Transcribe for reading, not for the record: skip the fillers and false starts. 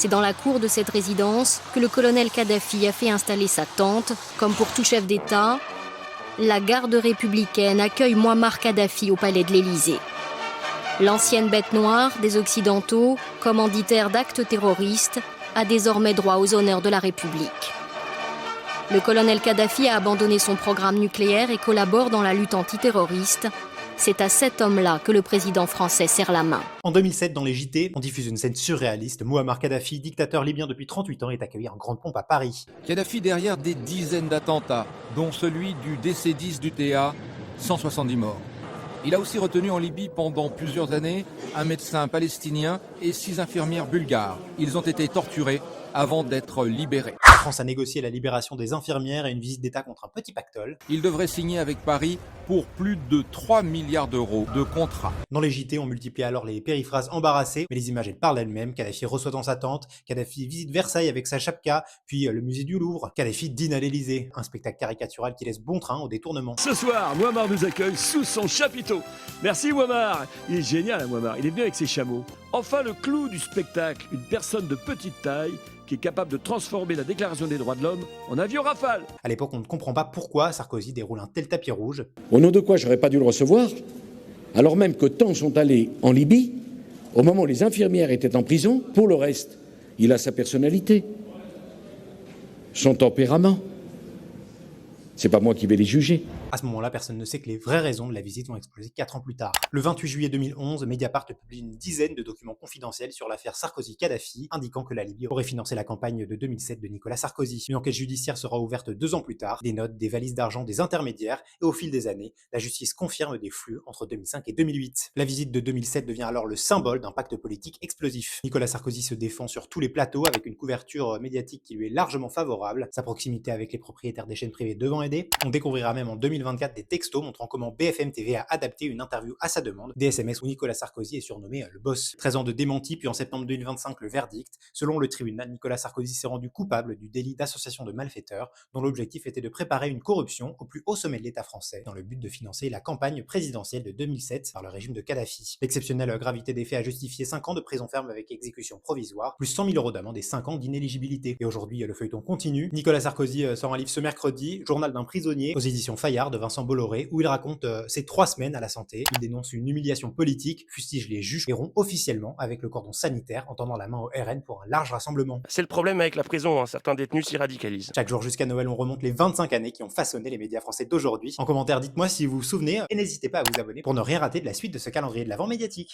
C'est dans la cour de cette résidence que le colonel Kadhafi a fait installer sa tente. Comme pour tout chef d'État, la garde républicaine accueille Mouammar Kadhafi au palais de l'Élysée. L'ancienne bête noire des Occidentaux, commanditaire d'actes terroristes, a désormais droit aux honneurs de la République. Le colonel Kadhafi a abandonné son programme nucléaire et collabore dans la lutte antiterroriste. C'est à cet homme-là que le président français serre la main. En 2007, dans les JT, on diffuse une scène surréaliste. Mouammar Kadhafi, dictateur libyen depuis 38 ans, est accueilli en grande pompe à Paris. Kadhafi derrière des dizaines d'attentats, dont celui du DC-10 du TA, 170 morts. Il a aussi retenu en Libye pendant plusieurs années un médecin palestinien et 6 infirmières bulgares. Ils ont été torturés avant d'être libérés. La France a négocié la libération des infirmières et une visite d'État contre un petit pactole. Il devrait signer avec Paris pour plus de 3 milliards d'euros de contrats. Dans les JT, on multiplie alors les périphrases embarrassées, mais les images elles parlent d'elles-mêmes. Kadhafi reçoit dans sa tente, Kadhafi visite Versailles avec sa chapka, puis le musée du Louvre. Kadhafi dîne à l'Élysée, un spectacle caricatural qui laisse bon train au détournement. Ce soir, Mouammar nous accueille sous son chapiteau. Merci Mouammar, il est génial hein, Mouammar, il est venu avec ses chameaux. Enfin le clou du spectacle, une personne de petite taille qui est capable de transformer la Déclaration des droits de l'homme en avion Rafale. À l'époque, on ne comprend pas pourquoi Sarkozy déroule un tel tapis rouge. Au nom de quoi j'aurais pas dû le recevoir, alors même que tant sont allés en Libye, au moment où les infirmières étaient en prison. Pour le reste, il a sa personnalité, son tempérament. C'est pas moi qui vais les juger. À ce moment-là, personne ne sait que les vraies raisons de la visite vont exploser 4 ans plus tard. Le 28 juillet 2011, Mediapart publie une dizaine de documents confidentiels sur l'affaire Sarkozy-Kadhafi, indiquant que la Libye aurait financé la campagne de 2007 de Nicolas Sarkozy. Une enquête judiciaire sera ouverte 2 ans plus tard, des notes, des valises d'argent, des intermédiaires, et au fil des années, la justice confirme des flux entre 2005 et 2008. La visite de 2007 devient alors le symbole d'un pacte politique explosif. Nicolas Sarkozy se défend sur tous les plateaux avec une couverture médiatique qui lui est largement favorable. Sa proximité avec les propriétaires des chaînes privées devant aider. On découvrira même en 2024 des textos montrant comment BFM TV a adapté une interview à sa demande, des SMS où Nicolas Sarkozy est surnommé le boss. 13 ans de démenti, puis en septembre 2025 le verdict. Selon le tribunal, Nicolas Sarkozy s'est rendu coupable du délit d'association de malfaiteurs, dont l'objectif était de préparer une corruption au plus haut sommet de l'État français, dans le but de financer la campagne présidentielle de 2007 par le régime de Kadhafi. L'exceptionnelle gravité des faits a justifié 5 ans de prison ferme avec exécution provisoire, plus 100 000 € d'amende et 5 ans d'inéligibilité. Et aujourd'hui, le feuilleton continue. Nicolas Sarkozy sort un livre ce mercredi, Journal d'un prisonnier, aux éditions Fayard de Vincent Bolloré, où il raconte ses 3 semaines à la santé. Il dénonce une humiliation politique, fustige les juges et rompt officiellement avec le cordon sanitaire en tendant la main au RN pour un large rassemblement. C'est le problème avec la prison, hein. Certains détenus s'y radicalisent. Chaque jour jusqu'à Noël, on remonte les 25 années qui ont façonné les médias français d'aujourd'hui. En commentaire, dites-moi si vous vous souvenez et n'hésitez pas à vous abonner pour ne rien rater de la suite de ce calendrier de l'Avent médiatique.